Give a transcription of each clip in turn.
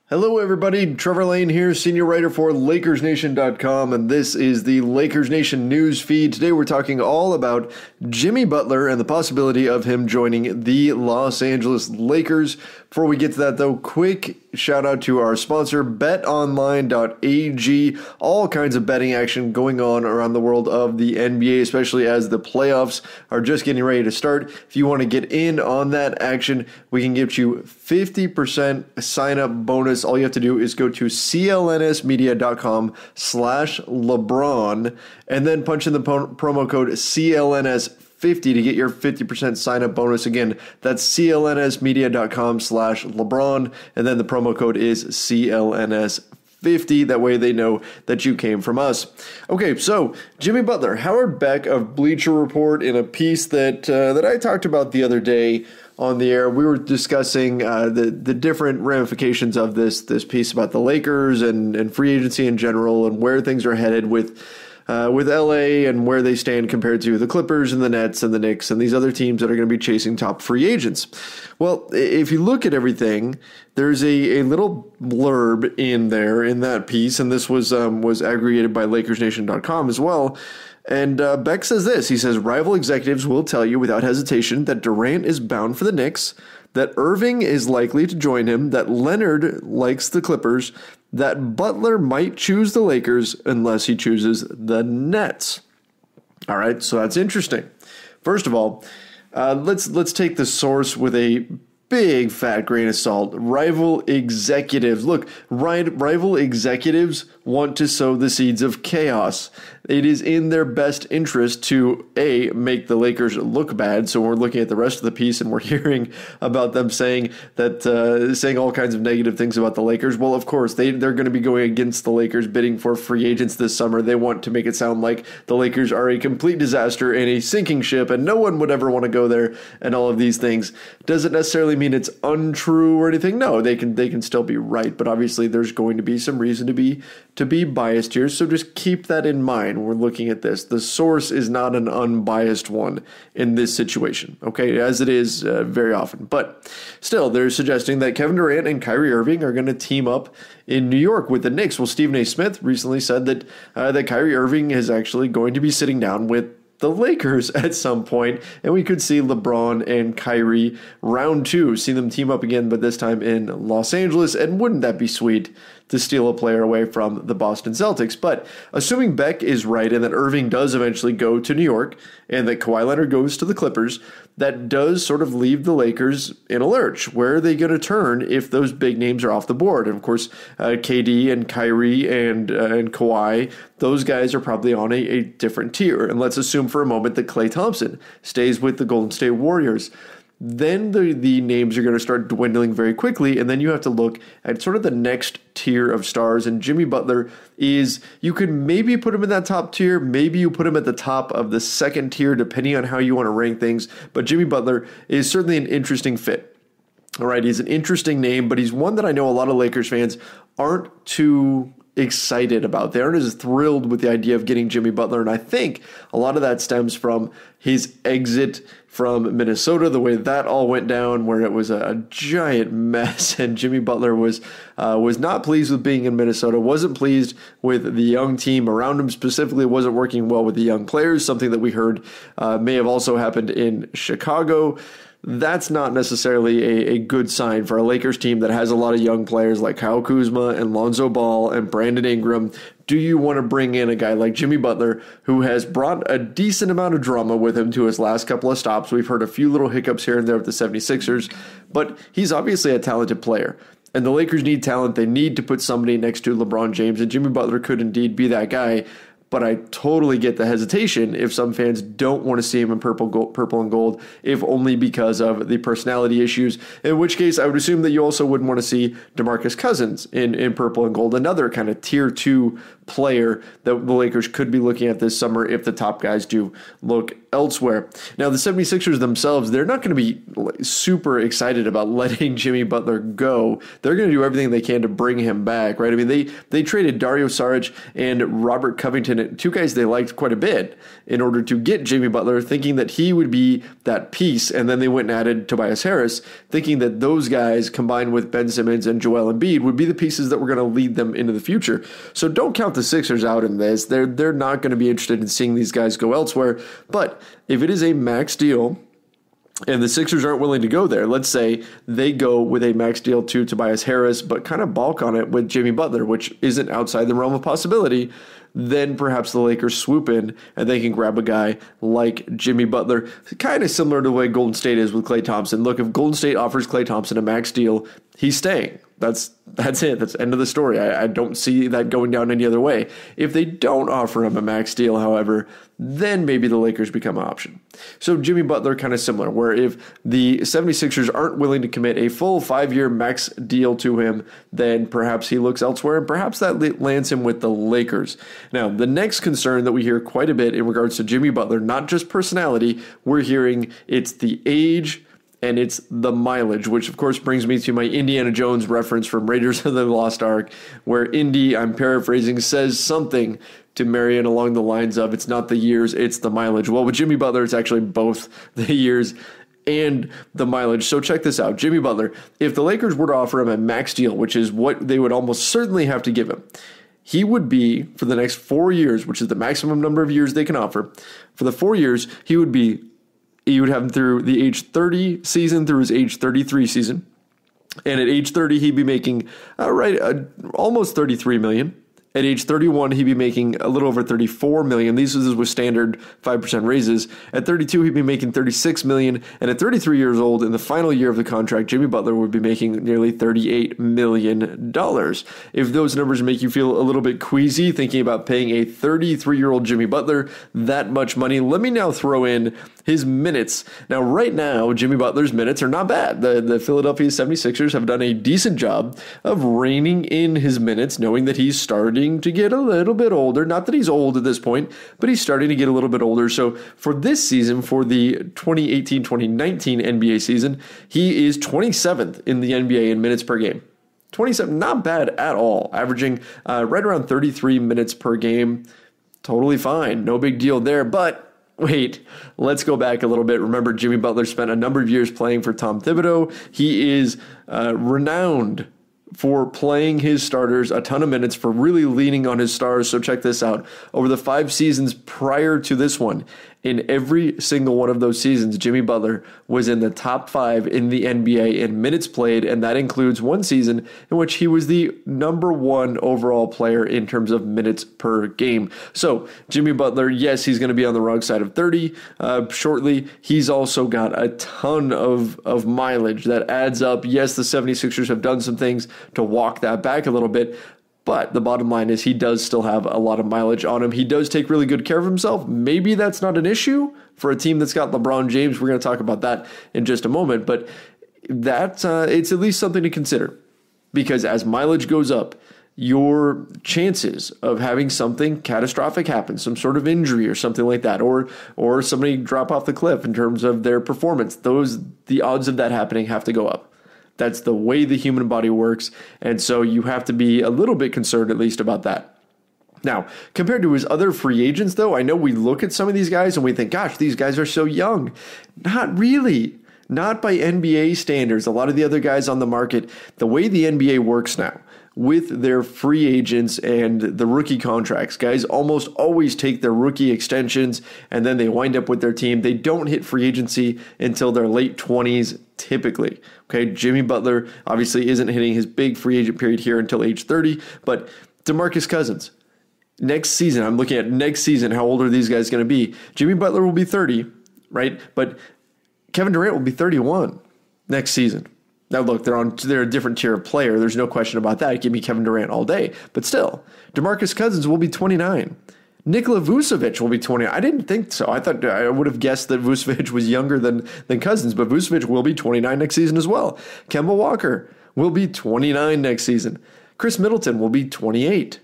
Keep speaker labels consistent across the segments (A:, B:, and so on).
A: Hello everybody, Trevor Lane here, senior writer for LakersNation.com, and this is the Lakers Nation news feed. Today we're talking all about Jimmy Butler and the possibility of him joining the Los Angeles Lakers. Before we get to that though, quick shout out to our sponsor, betonline.ag. All kinds of betting action going on around the world of the NBA, especially as the playoffs are just getting ready to start. If you want to get in on that action, we can give you 50% sign up bonus. All you have to do is go to clnsmedia.com/LeBron and then punch in the promo code CLNS50 to get your 50% sign up bonus. Again, that's clnsmedia.com/LeBron, and then the promo code is CLNS50. That way they know that you came from us. Okay, so Jimmy Butler, Howard Beck of Bleacher Report, in a piece that I talked about the other day on the air, we were discussing the different ramifications of this piece about the Lakers and free agency in general and where things are headed with LA and where they stand compared to the Clippers and the Nets and the Knicks and these other teams that are going to be chasing top free agents. Well, if you look at everything, there's a little blurb in there in that piece, and this was aggregated by LakersNation.com as well. And Beck says this. He says, rival executives will tell you without hesitation that Durant is bound for the Knicks, that Irving is likely to join him, that Leonard likes the Clippers, that Butler might choose the Lakers unless he chooses the Nets. All right, so that's interesting. First of all, let's take the source with a big fat grain of salt. Rival executives. Look, rival executives want to sow the seeds of chaos. It is in their best interest to, A, make the Lakers look bad. So we're looking at the rest of the piece and we're hearing about them saying all kinds of negative things about the Lakers. Well, of course, they're going to be going against the Lakers, bidding for free agents this summer. They want to make it sound like the Lakers are a complete disaster and a sinking ship and no one would ever want to go there and all of these things. Does it necessarily mean it's untrue or anything? No, they can still be right, but obviously there's going to be some reason to be biased here. So just keep that in mind. We're looking at this. The source is not an unbiased one in this situation, okay, as it is very often. But still, they're suggesting that Kevin Durant and Kyrie Irving are going to team up in New York with the Knicks. Well, Stephen A. Smith recently said that Kyrie Irving is actually going to be sitting down with the Lakers at some point, and we could see LeBron and Kyrie round two, see them team up again, but this time in Los Angeles. And wouldn't that be sweet to steal a player away from the Boston Celtics? But assuming Beck is right and that Irving does eventually go to New York and that Kawhi Leonard goes to the Clippers, that does sort of leave the Lakers in a lurch. Where are they going to turn if those big names are off the board? And of course, KD and Kyrie and Kawhi, those guys are probably on a different tier. And let's assume for a moment that Klay Thompson stays with the Golden State Warriors. Then the names are going to start dwindling very quickly, and then you have to look at sort of the next tier of stars, and Jimmy Butler is, you could maybe put him in that top tier, maybe you put him at the top of the second tier, depending on how you want to rank things, but Jimmy Butler is certainly an interesting fit. All right, he's an interesting name, but he's one that I know a lot of Lakers fans aren't too excited about. They aren't as thrilled with the idea of getting Jimmy Butler, and I think a lot of that stems from his exit from Minnesota, the way that all went down, where it was a giant mess, and Jimmy Butler was not pleased with being in Minnesota, wasn't pleased with the young team around him, specifically wasn't working well with the young players, something that we heard may have also happened in Chicago. That's not necessarily a good sign for a Lakers team that has a lot of young players like Kyle Kuzma and Lonzo Ball and Brandon Ingram. Do you want to bring in a guy like Jimmy Butler, who has brought a decent amount of drama with him to his last couple of stops? We've heard a few little hiccups here and there with the 76ers, but he's obviously a talented player. And the Lakers need talent. They need to put somebody next to LeBron James, and Jimmy Butler could indeed be that guy. But I totally get the hesitation if some fans don't want to see him in purple and gold, if only because of the personality issues, in which case I would assume that you also wouldn't want to see DeMarcus Cousins in purple and gold, another kind of tier 2 player that the Lakers could be looking at this summer if the top guys do look elsewhere. Now, the 76ers themselves, they're not going to be super excited about letting Jimmy Butler go. They're going to do everything they can to bring him back, right? I mean, they traded Dario Saric and Robert Covington and two guys they liked quite a bit in order to get Jimmy Butler, thinking that he would be that piece. And then they went and added Tobias Harris, thinking that those guys combined with Ben Simmons and Joel Embiid would be the pieces that were going to lead them into the future. So don't count the Sixers out in this. They're not going to be interested in seeing these guys go elsewhere. But if it is a max deal, and the Sixers aren't willing to go there, let's say they go with a max deal to Tobias Harris, but kind of balk on it with Jimmy Butler, which isn't outside the realm of possibility, then perhaps the Lakers swoop in and they can grab a guy like Jimmy Butler. Kind of similar to the way Golden State is with Klay Thompson. Look, if Golden State offers Klay Thompson a max deal, he's staying. That's it. That's the end of the story. I don't see that going down any other way. If they don't offer him a max deal, however, then maybe the Lakers become an option. So Jimmy Butler kind of similar, where if the 76ers aren't willing to commit a full 5-year max deal to him, then perhaps he looks elsewhere, and perhaps that lands him with the Lakers. Now, the next concern that we hear quite a bit in regards to Jimmy Butler, not just personality, we're hearing it's the age and it's the mileage, which of course brings me to my Indiana Jones reference from Raiders of the Lost Ark, where Indy, I'm paraphrasing, says something to Marion along the lines of, it's not the years, it's the mileage. Well, with Jimmy Butler, it's actually both the years and the mileage. So check this out. Jimmy Butler, if the Lakers were to offer him a max deal, which is what they would almost certainly have to give him, he would be, for the next 4 years, which is the maximum number of years they can offer, for the 4 years, you would have him through the age 30 season through his age 33 season. And at age 30, he'd be making almost $33 million. At age 31, he'd be making a little over $34 million. These was with standard 5% raises. At 32, he'd be making $36 million. And at 33 years old, in the final year of the contract, Jimmy Butler would be making nearly $38 million. If those numbers make you feel a little bit queasy thinking about paying a 33-year-old Jimmy Butler that much money, let me now throw in his minutes. Now, right now, Jimmy Butler's minutes are not bad. The Philadelphia 76ers have done a decent job of reining in his minutes, knowing that he's starting to get a little bit older. Not that he's old at this point, but he's starting to get a little bit older. So for this season, for the 2018-2019 NBA season, he is 27th in the NBA in minutes per game. 27, not bad at all. Averaging right around 33 minutes per game. Totally fine. No big deal there. But wait, let's go back a little bit. Remember, Jimmy Butler spent a number of years playing for Tom Thibodeau. He is renowned for playing his starters a ton of minutes, for really leaning on his stars. So check this out. Over the 5 seasons prior to this one, in every single one of those seasons, Jimmy Butler was in the top 5 in the NBA in minutes played, and that includes one season in which he was the number 1 overall player in terms of minutes per game. So Jimmy Butler, yes, he's going to be on the wrong side of 30 shortly. He's also got a ton of mileage that adds up. Yes, the 76ers have done some things to walk that back a little bit, but the bottom line is he does still have a lot of mileage on him. He does take really good care of himself. Maybe that's not an issue for a team that's got LeBron James. We're going to talk about that in just a moment, but it's at least something to consider, because as mileage goes up, your chances of having something catastrophic happen, some sort of injury or something like that, or somebody drop off the cliff in terms of their performance, the odds of that happening have to go up. That's the way the human body works, and so you have to be a little bit concerned at least about that. Now, compared to his other free agents, though, I know we look at some of these guys and we think, gosh, these guys are so young. Not really. Not by NBA standards. A lot of the other guys on the market, the way the NBA works now, with their free agents and the rookie contracts, guys almost always take their rookie extensions and then they wind up with their team. They don't hit free agency until their late 20s typically. Okay, Jimmy Butler obviously isn't hitting his big free agent period here until age 30, but DeMarcus Cousins, next season, I'm looking at next season, how old are these guys going to be? Jimmy Butler will be 30, right? But Kevin Durant will be 31 next season. Now, look, they're a different tier of player. There's no question about that. Give me Kevin Durant all day. But still, DeMarcus Cousins will be 29. Nikola Vucevic will be 20. I didn't think so. I thought I would have guessed that Vucevic was younger than Cousins, but Vucevic will be 29 next season as well. Kemba Walker will be 29 next season. Chris Middleton will be 28.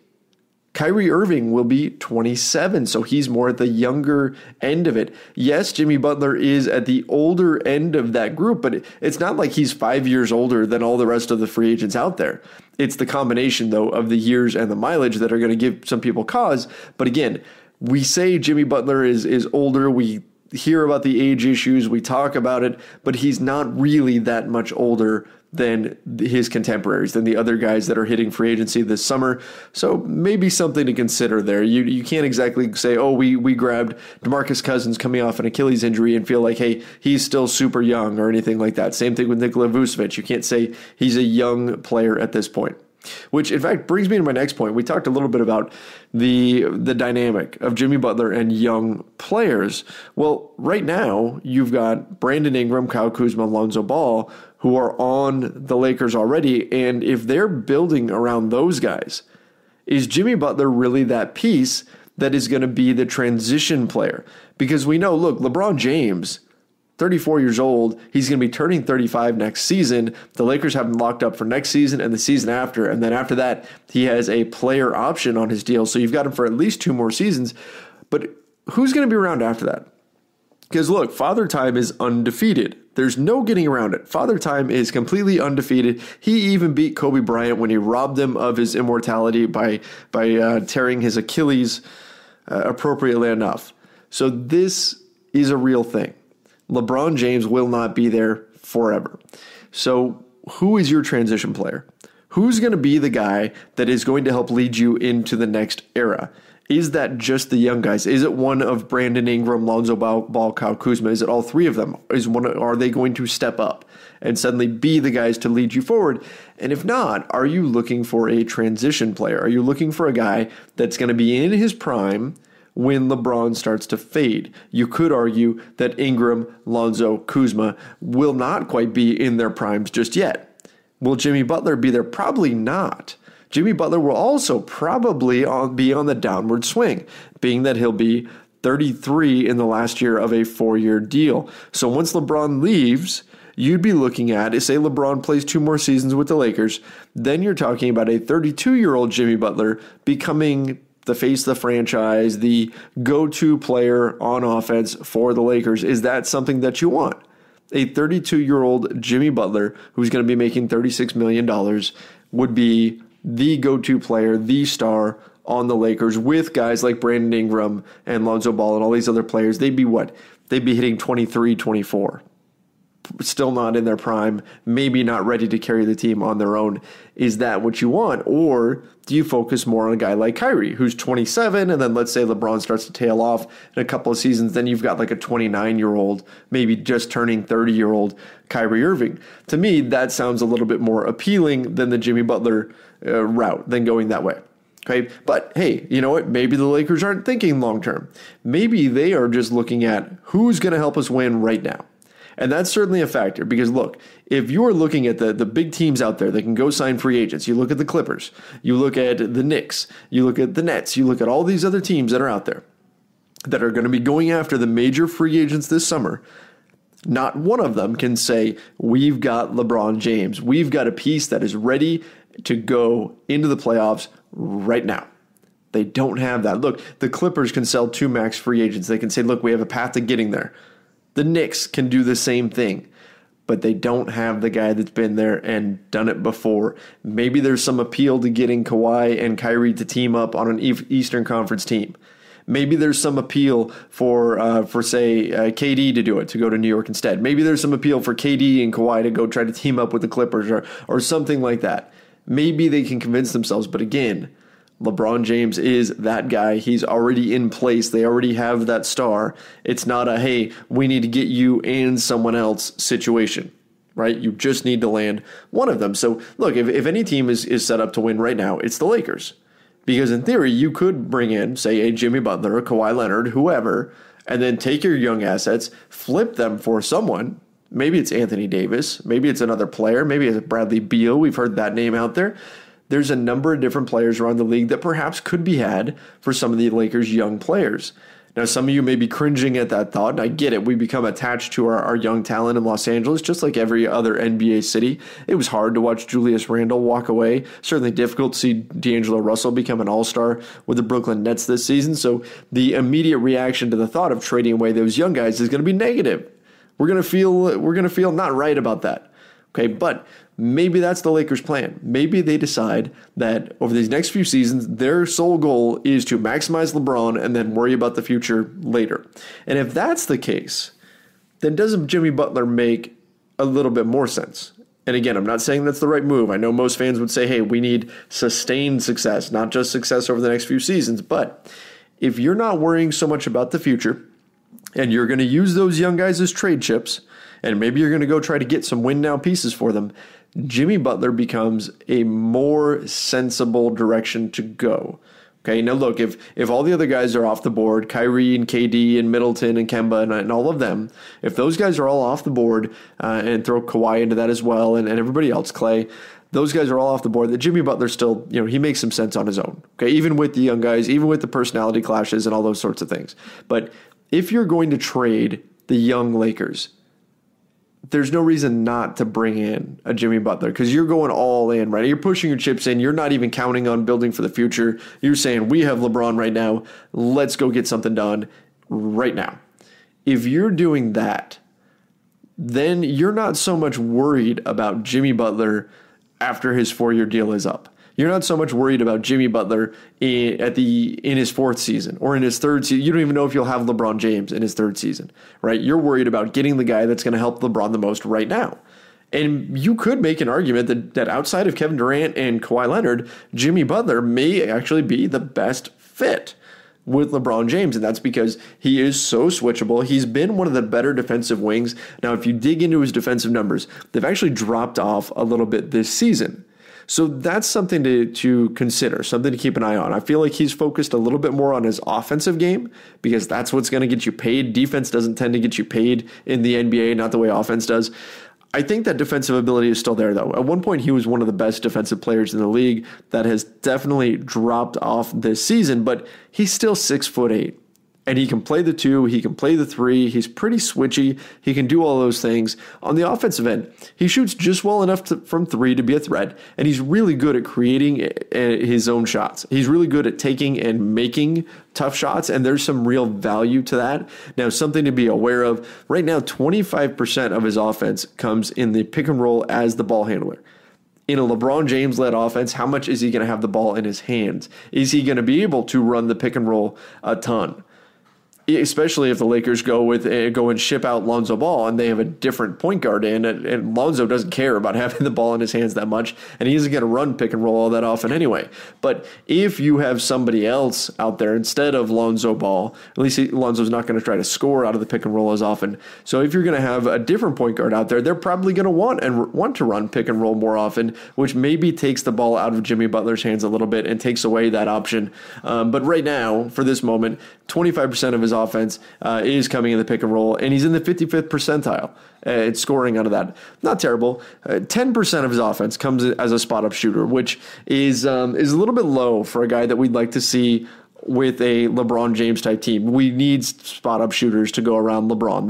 A: Kyrie Irving will be 27, so he's more at the younger end of it. Yes, Jimmy Butler is at the older end of that group, but it's not like he's 5 years older than all the rest of the free agents out there. It's the combination, though, of the years and the mileage that are going to give some people cause. But again, we say Jimmy Butler is older. We hear about the age issues. We talk about it, but he's not really that much older than his contemporaries, than the other guys that are hitting free agency this summer. So maybe something to consider there. You can't exactly say, oh, we grabbed DeMarcus Cousins coming off an Achilles injury and feel like, hey, he's still super young or anything like that. Same thing with Nikola Vucevic. You can't say he's a young player at this point. Which, in fact, brings me to my next point. We talked a little bit about the dynamic of Jimmy Butler and young players. Well, right now, you've got Brandon Ingram, Kyle Kuzma, Lonzo Ball, who are on the Lakers already. And if they're building around those guys, is Jimmy Butler really that piece that is going to be the transition player? Because we know, look, LeBron James, 34 years old, he's going to be turning 35 next season. The Lakers have him locked up for next season and the season after. And then after that, he has a player option on his deal. So you've got him for at least 2 more seasons. But who's going to be around after that? Because look, Father Time is undefeated. There's no getting around it. Father Time is completely undefeated. He even beat Kobe Bryant when he robbed him of his immortality by tearing his Achilles appropriately enough. So this is a real thing. LeBron James will not be there forever. So who is your transition player? Who's going to be the guy that is going to help lead you into the next era? Is that just the young guys? Is it one of Brandon Ingram, Lonzo Ball, Kyle Kuzma? Is it all 3 of them? Are they going to step up and suddenly be the guys to lead you forward? And if not, are you looking for a transition player? Are you looking for a guy that's going to be in his prime when LeBron starts to fade? You could argue that Ingram, Lonzo, Kuzma will not quite be in their primes just yet. Will Jimmy Butler be there? Probably not. Jimmy Butler will also probably be on the downward swing, being that he'll be 33 in the last year of a 4-year deal. So once LeBron leaves, you'd be looking at, say LeBron plays 2 more seasons with the Lakers, then you're talking about a 32-year-old Jimmy Butler becoming the face of the franchise, the go-to player on offense for the Lakers. Is that something that you want? A 32-year-old Jimmy Butler, who's going to be making $36 million, would be the go-to player, the star on the Lakers with guys like Brandon Ingram and Lonzo Ball and all these other players. They'd be what? They'd be hitting 23, 24. Still not in their prime, maybe not ready to carry the team on their own. Is that what you want? Or do you focus more on a guy like Kyrie, who's 27, and then let's say LeBron starts to tail off in a couple of seasons, then you've got like a 29-year-old, maybe just turning 30-year-old Kyrie Irving. To me, that sounds a little bit more appealing than the Jimmy Butler route, than going that way. Okay, but hey, you know what? Maybe the Lakers aren't thinking long-term. Maybe they are just looking at who's going to help us win right now. And that's certainly a factor because, look, if you're looking at the big teams out there that can go sign free agents, you look at the Clippers, you look at the Knicks, you look at the Nets, you look at all these other teams that are out there that are going to be going after the major free agents this summer, not one of them can say, we've got LeBron James. We've got a piece that is ready to go into the playoffs right now. They don't have that. Look, the Clippers can sell 2 max free agents. They can say, look, we have a path to getting there. The Knicks can do the same thing, but they don't have the guy that's been there and done it before. Maybe there's some appeal to getting Kawhi and Kyrie to team up on an Eastern Conference team. Maybe there's some appeal for KD to do it, to go to New York instead. Maybe there's some appeal for KD and Kawhi to go try to team up with the Clippers or something like that. Maybe they can convince themselves, but again, LeBron James is that guy. He's already in place. They already have that star. It's not a, hey, we need to get you and someone else situation, right? You just need to land one of them. So look, if any team is set up to win right now, it's the Lakers. Because in theory, you could bring in, say, a Jimmy Butler, a Kawhi Leonard, whoever, and then take your young assets, flip them for someone. Maybe it's Anthony Davis. Maybe it's another player. Maybe it's Bradley Beal. We've heard that name out there. There's a number of different players around the league that perhaps could be had for some of the Lakers' young players. Now, some of you may be cringing at that thought, and I get it. We become attached to our young talent in Los Angeles, just like every other NBA city. It was hard to watch Julius Randle walk away. Certainly difficult to see D'Angelo Russell become an all-star with the Brooklyn Nets this season. So the immediate reaction to the thought of trading away those young guys is going to be negative. We're going to feel not right about that. Okay, but maybe that's the Lakers' plan. Maybe they decide that over these next few seasons, their sole goal is to maximize LeBron and then worry about the future later. And if that's the case, then doesn't Jimmy Butler make a little bit more sense? And again, I'm not saying that's the right move. I know most fans would say, hey, we need sustained success, not just success over the next few seasons. But if you're not worrying so much about the future and you're going to use those young guys as trade chips, and maybe you're going to go try to get some win now pieces for them, Jimmy Butler becomes a more sensible direction to go. Okay, now look, if all the other guys are off the board, Kyrie and KD and Middleton and Kemba and all of them, if those guys are all off the board, and throw Kawhi into that as well and everybody else, Clay, those guys are all off the board, that Jimmy Butler still, he makes some sense on his own. Okay, even with the young guys, even with the personality clashes and all those sorts of things. But if you're going to trade the young Lakers, there's no reason not to bring in a Jimmy Butler because you're going all in, right? You're pushing your chips in. You're not even counting on building for the future. You're saying, we have LeBron right now. Let's go get something done right now. If you're doing that, then you're not so much worried about Jimmy Butler after his 4-year deal is up. You're not so much worried about Jimmy Butler in his 4th season or in his 3rd season. You don't even know if you'll have LeBron James in his 3rd season, right? You're worried about getting the guy that's going to help LeBron the most right now. And you could make an argument that outside of Kevin Durant and Kawhi Leonard, Jimmy Butler may actually be the best fit with LeBron James, and that's because he is so switchable. He's been one of the better defensive wings. Now, if you dig into his defensive numbers, they've actually dropped off a little bit this season. So that's something to consider, something to keep an eye on. I feel like he's focused a little bit more on his offensive game because that's what's going to get you paid. Defense doesn't tend to get you paid in the NBA, not the way offense does. I think that defensive ability is still there, though. At one point, he was one of the best defensive players in the league. That has definitely dropped off this season, but he's still 6'8". And he can play the 2, he can play the 3, he's pretty switchy, he can do all those things. On the offensive end, he shoots just well enough from 3 to be a threat, and he's really good at creating his own shots. He's really good at taking and making tough shots, and there's some real value to that. Now, something to be aware of, right now, 25% of his offense comes in the pick and roll as the ball handler. In a LeBron James-led offense, how much is he going to have the ball in his hands? Is he going to be able to run the pick and roll a ton? Especially if the Lakers go and ship out Lonzo Ball and they have a different point guard in, and Lonzo doesn't care about having the ball in his hands that much, and he isn't going to run pick and roll all that often anyway. But if you have somebody else out there instead of Lonzo Ball, at least Lonzo's not going to try to score out of the pick and roll as often. So if you're going to have a different point guard out there, they're probably going to want to run pick and roll more often, which maybe takes the ball out of Jimmy Butler's hands a little bit and takes away that option. But right now, for this moment, 25% of his offense is coming in the pick and roll, and he's in the 55th percentile. It's scoring out of that. Not terrible. 10% of his offense comes as a spot-up shooter, which is a little bit low for a guy that we'd like to see with a LeBron James type team. We need spot-up shooters to go around LeBron.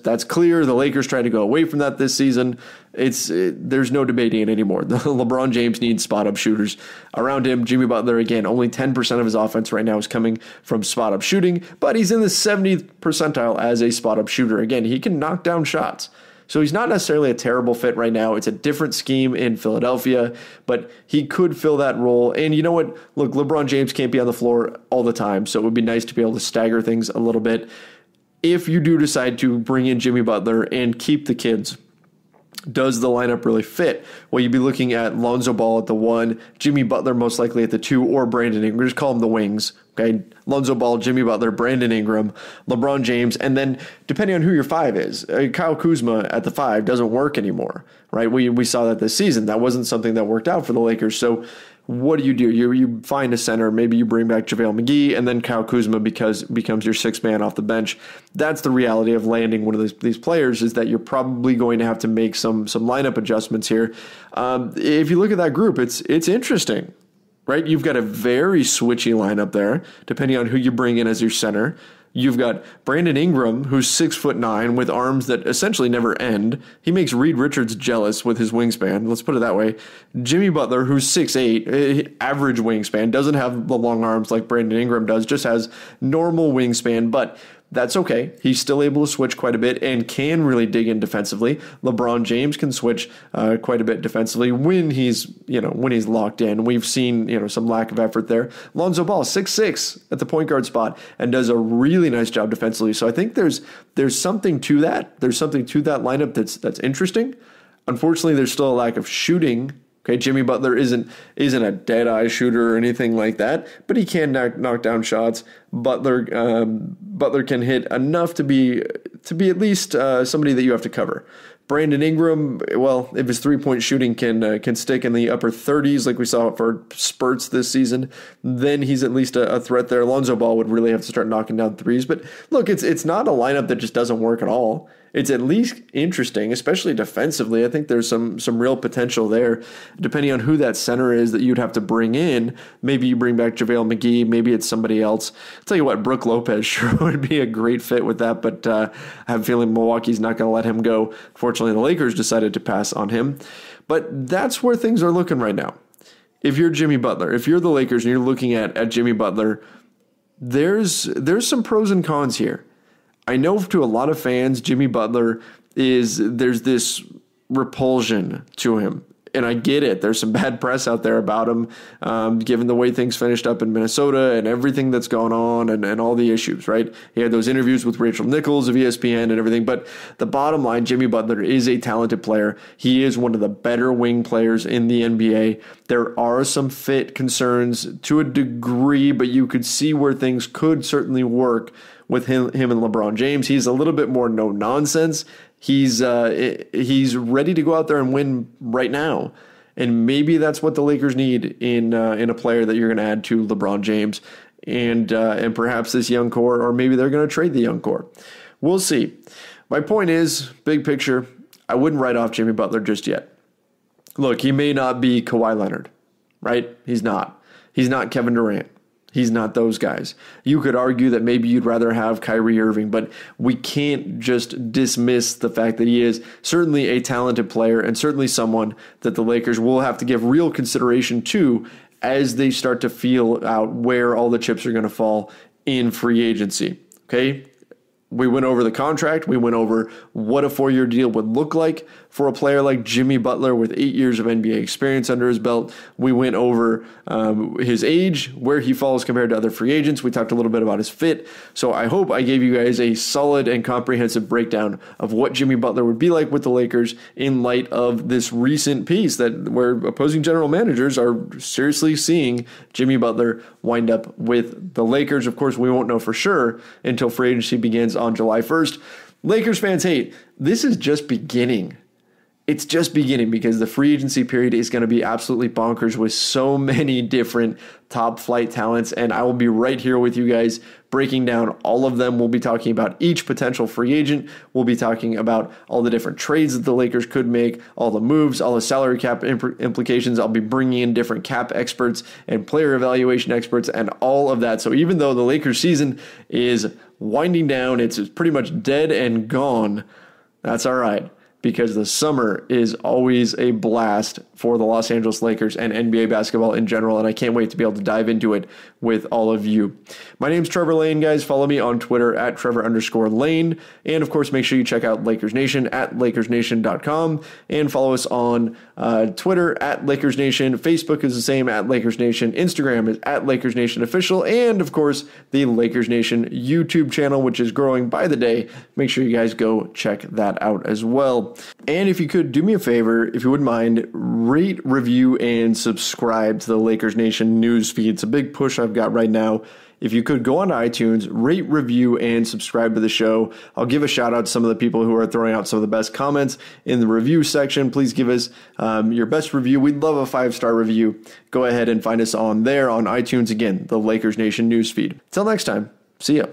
A: That's clear. The Lakers try to go away from that this season. There's no debating it anymore. LeBron James needs spot-up shooters around him. Jimmy Butler, again, only 10% of his offense right now is coming from spot-up shooting, but he's in the 70th percentile as a spot-up shooter. Again, he can knock down shots. So he's not necessarily a terrible fit right now. It's a different scheme in Philadelphia, but he could fill that role. And you know what? Look, LeBron James can't be on the floor all the time, so it would be nice to be able to stagger things a little bit. If you do decide to bring in Jimmy Butler and keep the kids, does the lineup really fit? Well, you'd be looking at Lonzo Ball at the 1, Jimmy Butler most likely at the 2, or Brandon Ingram. Just call them the wings. Okay, Lonzo Ball, Jimmy Butler, Brandon Ingram, LeBron James, and then depending on who your 5 is, Kyle Kuzma at the 5 doesn't work anymore, right? We saw that this season. That wasn't something that worked out for the Lakers. So what do? You find a center, maybe you bring back JaVale McGee, and then Kyle Kuzma becomes your 6th man off the bench. That's the reality of landing one of these players, is that you're probably going to have to make some lineup adjustments here. If you look at that group, it's interesting. Right, you've got a very switchy lineup there, depending on who you bring in as your center. You've got Brandon Ingram, who's 6'9", with arms that essentially never end. He makes Reed Richards jealous with his wingspan. Let's put it that way. Jimmy Butler, who's 6'8", average wingspan, doesn't have the long arms like Brandon Ingram does, just has normal wingspan. But That's okay. He's still able to switch quite a bit and can really dig in defensively. LeBron James can switch quite a bit defensively when he's locked in. We've seen, some lack of effort there. Lonzo Ball, 6'6" at the point guard spot and does a really nice job defensively. So I think there's something to that. There's something to that lineup that's interesting. Unfortunately, there's still a lack of shooting. Okay, Jimmy Butler isn't a dead-eye shooter or anything like that, but he can knock down shots. Butler can hit enough to be at least somebody that you have to cover. Brandon Ingram, well, if his three-point shooting can stick in the upper 30s like we saw for spurts this season, then he's at least a threat there. Lonzo Ball would really have to start knocking down threes. But look, it's not a lineup that just doesn't work at all. It's at least interesting, especially defensively. I think there's some real potential there, depending on who that center is that you'd have to bring in. Maybe you bring back JaVale McGee. Maybe it's somebody else. I'll tell you what, Brook Lopez sure would be a great fit with that, but I have a feeling Milwaukee's not going to let him go. Fortunately, the Lakers decided to pass on him. But that's where things are looking right now. If you're Jimmy Butler, if you're the Lakers and you're looking at Jimmy Butler, there's some pros and cons here. I know to a lot of fans, Jimmy Butler there's this repulsion to him. And I get it. There's some bad press out there about him, given the way things finished up in Minnesota and everything that's gone on and all the issues, right? He had those interviews with Rachel Nichols of ESPN and everything. But the bottom line, Jimmy Butler is a talented player. He is one of the better wing players in the NBA. There are some fit concerns to a degree, but you could see where things could certainly work with him and LeBron James. He's a little bit more no nonsense. He's ready to go out there and win right now, and maybe that's what the Lakers need in a player that you're going to add to LeBron James, and perhaps this young core, or maybe they're going to trade the young core. We'll see. My point is, big picture, I wouldn't write off Jimmy Butler just yet. Look, he may not be Kawhi Leonard, right? He's not. He's not Kevin Durant. He's not those guys. You could argue that maybe you'd rather have Kyrie Irving, but we can't just dismiss the fact that he is certainly a talented player and certainly someone that the Lakers will have to give real consideration to as they start to feel out where all the chips are going to fall in free agency. Okay? We went over the contract. We went over what a 4-year deal would look like for a player like Jimmy Butler with 8 years of NBA experience under his belt. We went over his age, where he falls compared to other free agents. We talked a little bit about his fit. So I hope I gave you guys a solid and comprehensive breakdown of what Jimmy Butler would be like with the Lakers in light of this recent piece where opposing general managers are seriously seeing Jimmy Butler wind up with the Lakers. Of course, we won't know for sure until free agency begins on July 1st. Lakers fans hate. This is just beginning. It's just beginning because the free agency period is going to be absolutely bonkers with so many different top flight talents. And I will be right here with you guys breaking down all of them. We'll be talking about each potential free agent. We'll be talking about all the different trades that the Lakers could make, all the moves, all the salary cap implications. I'll be bringing in different cap experts and player evaluation experts and all of that. So even though the Lakers season is winding down, it's pretty much dead and gone, that's all right, because the summer is always a blast for the Los Angeles Lakers and NBA basketball in general, and I can't wait to be able to dive into it with all of you. My name's Trevor Lane, guys. Follow me on Twitter at Trevor_Lane, and of course, make sure you check out Lakers Nation at LakersNation.com, and follow us on Twitter at Lakers Nation. Facebook is the same at Lakers Nation. Instagram is at Lakers Nation Official, and of course, the Lakers Nation YouTube channel, which is growing by the day. Make sure you guys go check that out as well. And if you could do me a favor, if you wouldn't mind, rate, review, and subscribe to the Lakers Nation news feed. It's a big push I've got right now. If you could go on to iTunes, rate, review, and subscribe to the show. I'll give a shout out to some of the people who are throwing out some of the best comments in the review section. Please give us your best review. We'd love a 5-star review. Go ahead and find us on there on iTunes. Again, the Lakers Nation news feed. Till next time, see ya.